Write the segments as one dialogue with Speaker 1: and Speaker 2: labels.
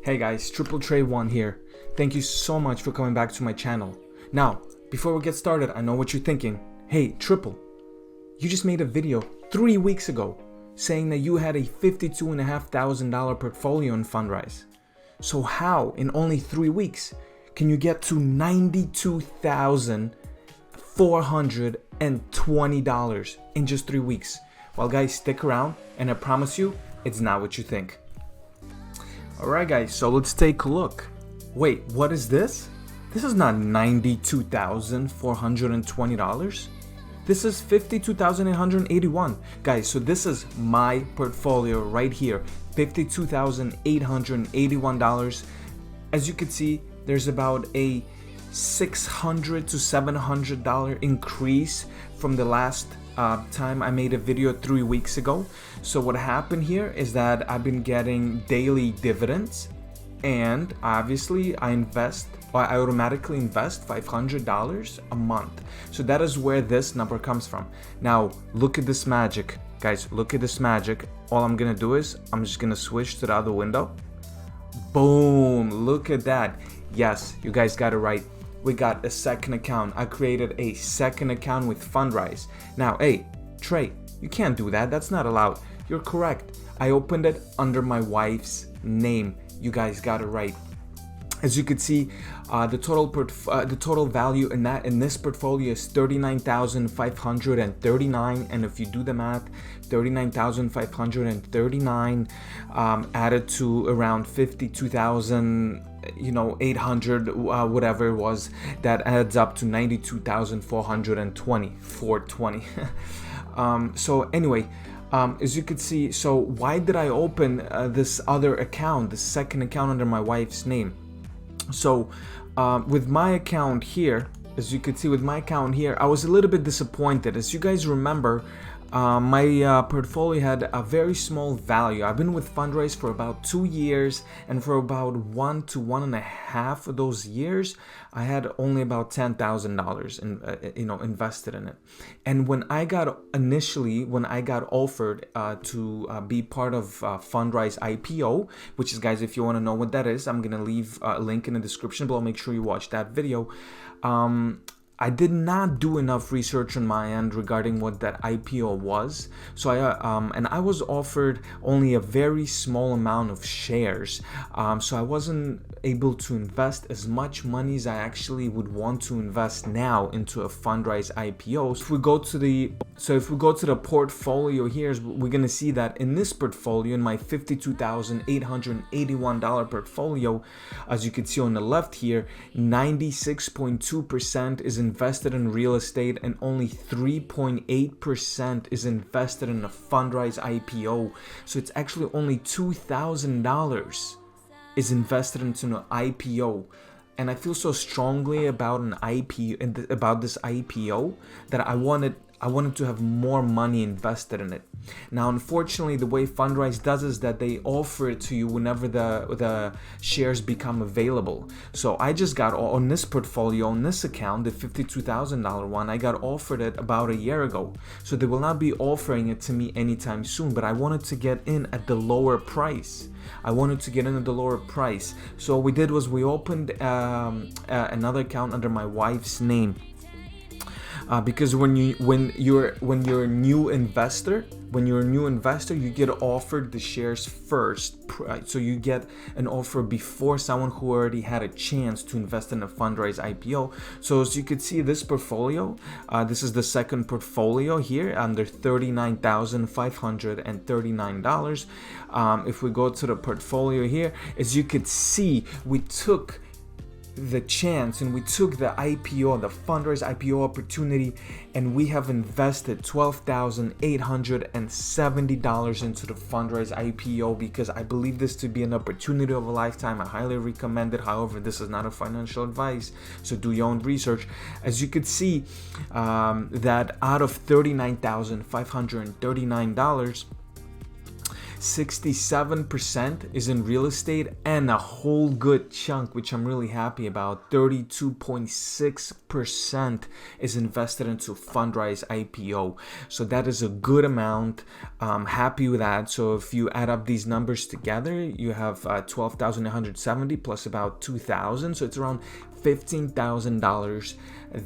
Speaker 1: Hey guys, Triple Trey 1 here. Thank you so much for coming back to my channel. Now, before we get started, I know what you're thinking. Hey, Triple, you just made a video 3 weeks ago saying that you had a $52,500 portfolio in Fundrise. So how, in only 3 weeks, can you get to $92,420 in just 3 weeks? Well guys, stick around and I promise you, it's not what you think. Alright guys, so let's take a look. Wait, what is this? This is not $92,420. This is $52,881. Guys, so this is my portfolio right here. $52,881. As you can see, there's about a $600 to $700 increase from the last time I made a video 3 weeks ago. So what happened here is that I've been getting daily dividends, and obviously I automatically invest $500 a month. So that is where this number comes from. Now look at this magic, guys. Look at this magic. All I'm gonna do is I'm just gonna switch to the other window. Boom! Look at that. Yes, you guys got it right. We got a second account. I created a second account with Fundrise. Now, hey, Trey, you can't do that. That's not allowed. You're correct. I opened it under my wife's name. You guys got it right. As you can see, the total value in this portfolio is $39,539, and if you do the math, $39,539 added to around $52,800, whatever it was, that adds up to $92,420. So anyway. As you can see, so why did I open this other account, the second account under my wife's name? So with my account here, as you can see with my account here, I was a little bit disappointed. As you guys remember, my portfolio had a very small value. I've been with Fundrise for about 2 years, and for about 1 to 1.5 of those years, I had only about $10,000 invested in it. And when I got offered to be part of Fundrise IPO, which is, guys, if you want to know what that is, I'm gonna leave a link in the description below. Make sure you watch that video. I did not do enough research on my end regarding what that IPO was. So I was offered only a very small amount of shares. So I wasn't able to invest as much money as I actually would want to invest now into a Fundrise IPO. So if we go to the portfolio here, we're gonna see that in this portfolio, in my $52,881 portfolio, as you can see on the left here, 96.2% is invested in real estate, and only 3.8% is invested in a Fundrise IPO. So it's actually only $2,000 is invested into an IPO. And I feel so strongly about this IPO that I wanted to have more money invested in it. Now, unfortunately, the way Fundrise does is that they offer it to you whenever the shares become available. So I just got on this portfolio, on this account, the $52,000 one, I got offered it about a year ago. So they will not be offering it to me anytime soon, but I wanted to get in at the lower price. So what we did was we opened another account under my wife's name. Because when you're a new investor, you get offered the shares first. So you get an offer before someone who already had a chance to invest in a Fundrise IPO. So as you can see, this portfolio, this is the second portfolio here under $39,539. If we go to the portfolio here, as you could see, we took the chance and we took the IPO, the Fundrise IPO opportunity, and we have invested $12,870 into the Fundrise IPO because I believe this to be an opportunity of a lifetime. I highly recommend it. However, this is not a financial advice, so do your own research. As you could see, that out of $39,539, 67% is in real estate, and a whole good chunk, which I'm really happy about, 32.6% is invested into Fundrise IPO. So that is a good amount. I'm happy with that. So if you add up these numbers together, you have 12,170 plus about 2,000. So it's around $15,000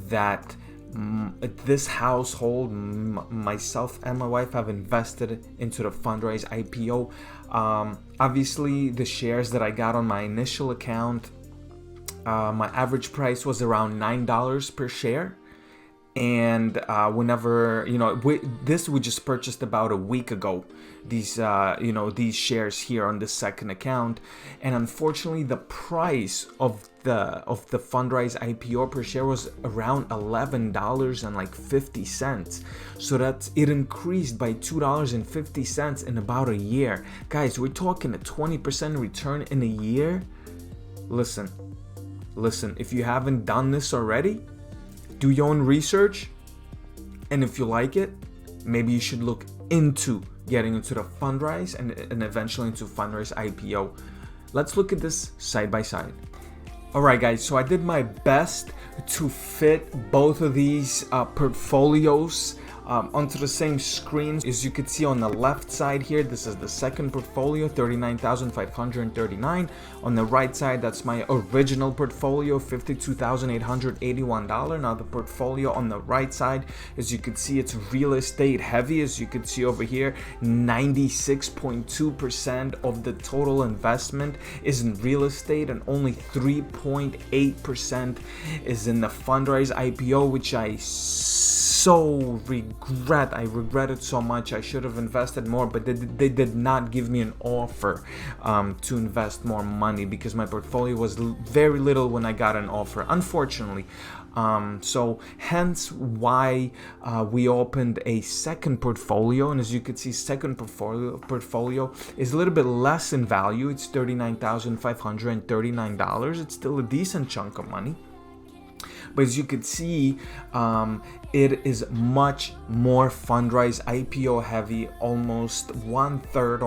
Speaker 1: that this household, myself and my wife, have invested into the Fundrise IPO. Obviously, the shares that I got on my initial account, my average price was around $9 per share. And whenever, this we just purchased about a week ago, these shares here on the second account. And unfortunately, the price of the Fundrise IPO per share was around $11.50. So it increased by $2.50 in about a year. Guys, we're talking a 20% return in a year. Listen, if you haven't done this already, do your own research, and if you like it, maybe you should look into getting into the Fundrise and eventually into Fundrise IPO. Let's look at this side by side. Alright guys, so I did my best to fit both of these portfolios onto the same screen. As you can see on the left side here, this is the second portfolio, $39,539. On the right side, that's my original portfolio, $52,881. Now the portfolio on the right side, as you can see, it's real estate heavy. As you can see over here, 96.2% of the total investment is in real estate, and only 3.8% is in the Fundrise IPO, which I regret it so much. I should have invested more, but they did not give me an offer to invest more money, because my portfolio was very little when I got an offer, unfortunately. So hence why we opened a second portfolio, and as you can see, second portfolio is a little bit less in value. It's $39,539. It's still a decent chunk of money. But as you can see, it is much more Fundrise IPO heavy. Almost one third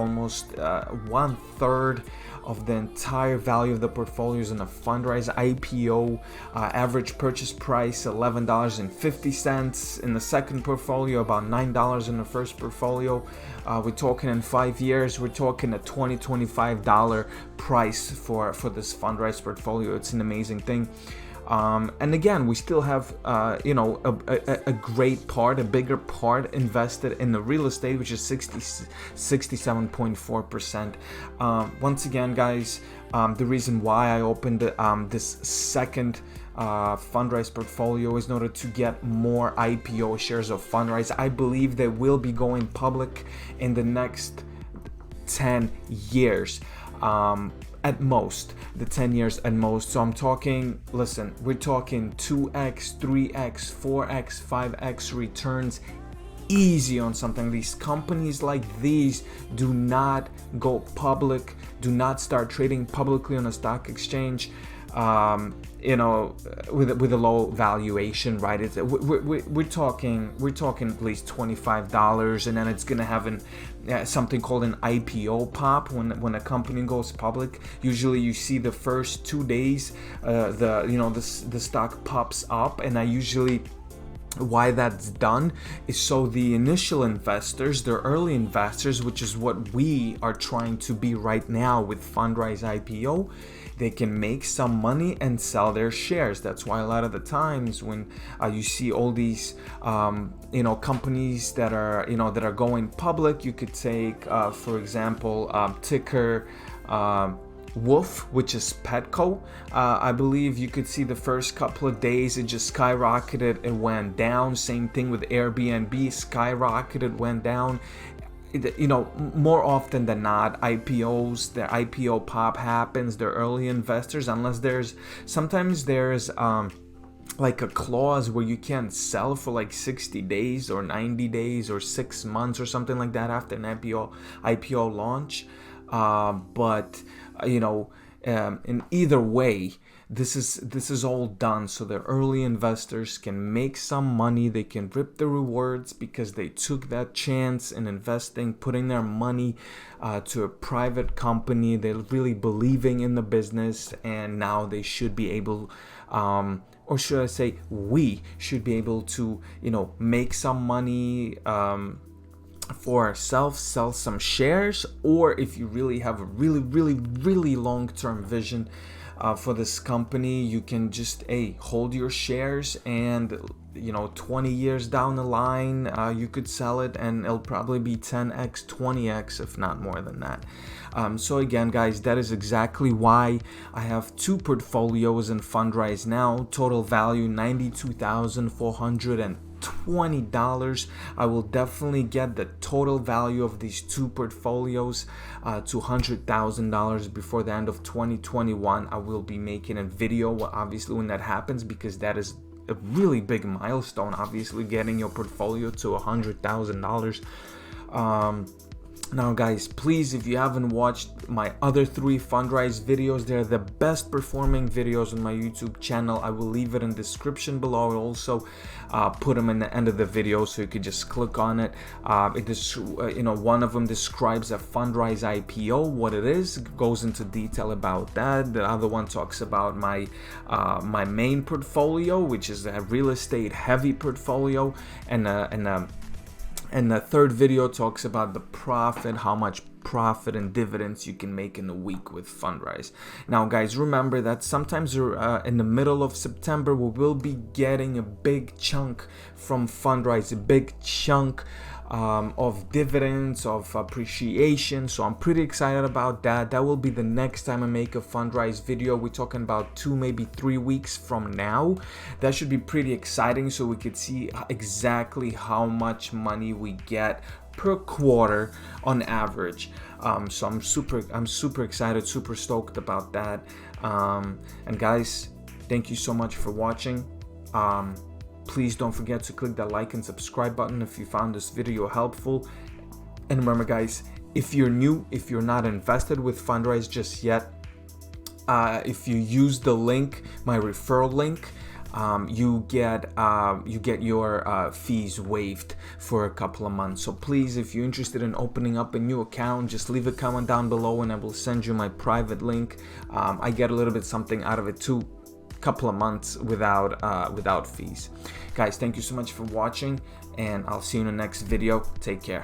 Speaker 1: of the entire value of the portfolio is in the Fundrise IPO. Average purchase price $11.50 in the second portfolio, about $9 in the first portfolio. We're talking in 5 years, we're talking a $25 price for this Fundrise portfolio. It's an amazing thing. And again, we still have, a great part, a bigger part invested in the real estate, which is 67.4%. Once again, guys, the reason why I opened this second Fundrise portfolio is in order to get more IPO shares of Fundrise. I believe they will be going public in the next 10 years. At most, the 10 years at most. So I'm talking, listen, we're talking 2x, 3x, 4x, 5x returns easy on something. These companies like these do not go public, do not start trading publicly on a stock exchange, with a low valuation, right? We're talking at least $25, and then it's gonna have something called an IPO pop when a company goes public. Usually, you see the first 2 days, the stock pops up, and why that's done is so the initial investors, the early investors, which is what we are trying to be right now with Fundrise IPO, they can make some money and sell their shares. That's why a lot of the times when you see all these companies that are going public, you could take for example ticker Wolf, which is Petco. I believe you could see the first couple of days it just skyrocketed, it went down. Same thing with Airbnb, skyrocketed, went down. More often than not, IPOs, the IPO pop happens, they're early investors, unless sometimes there's like a clause where you can't sell for like 60 days or 90 days or 6 months or something like that after an IPO launch. But in either way, this is all done so the early investors can make some money. They can reap the rewards because they took that chance in investing, putting their money to a private company. They're really believing in the business, and now they should be able, or should I say, we should be able to, make some money for ourselves, sell some shares, or if you really have a really long-term vision for this company, you can just hold your shares, and 20 years down the line you could sell it and it'll probably be 10x 20x, if not more than that. So again, guys, that is exactly why I have two portfolios in Fundrise now. Total value $92,420. I will definitely get the total value of these two portfolios to $100,000 before the end of 2021. I will be making a video obviously when that happens, because that is a really big milestone, obviously, getting your portfolio to $100,000. Now guys, please, if you haven't watched my other 3 Fundrise videos, they're the best performing videos on my YouTube channel. I will leave it in the description below. I'll also put them in the end of the video, so you could just click on it. One of them describes a Fundrise IPO, what it is, goes into detail about that. The other one talks about my main portfolio, which is a real estate heavy portfolio, and the third video talks about the profit, how much profit and dividends you can make in a week with Fundrise. Now guys, remember that sometimes in the middle of September we will be getting a big chunk from Fundrise, a big chunk of dividends, of appreciation. So I'm pretty excited about that. That will be the next time I make a Fundrise video. We're talking about 2, maybe 3 weeks from now. That should be pretty exciting, so we could see exactly how much money we get per quarter on average. So I'm super excited, super stoked about that. And guys, thank you so much for watching. Please don't forget to click that like and subscribe button if you found this video helpful. And remember guys, if you're new, if you're not invested with Fundrise just yet, if you use the link, my referral link, you get your fees waived for a couple of months. So please, if you're interested in opening up a new account, just leave a comment down below and I will send you my private link. I get a little bit something out of it too, couple of months without fees. Guys, thank you so much for watching, and I'll see you in the next video. Take care.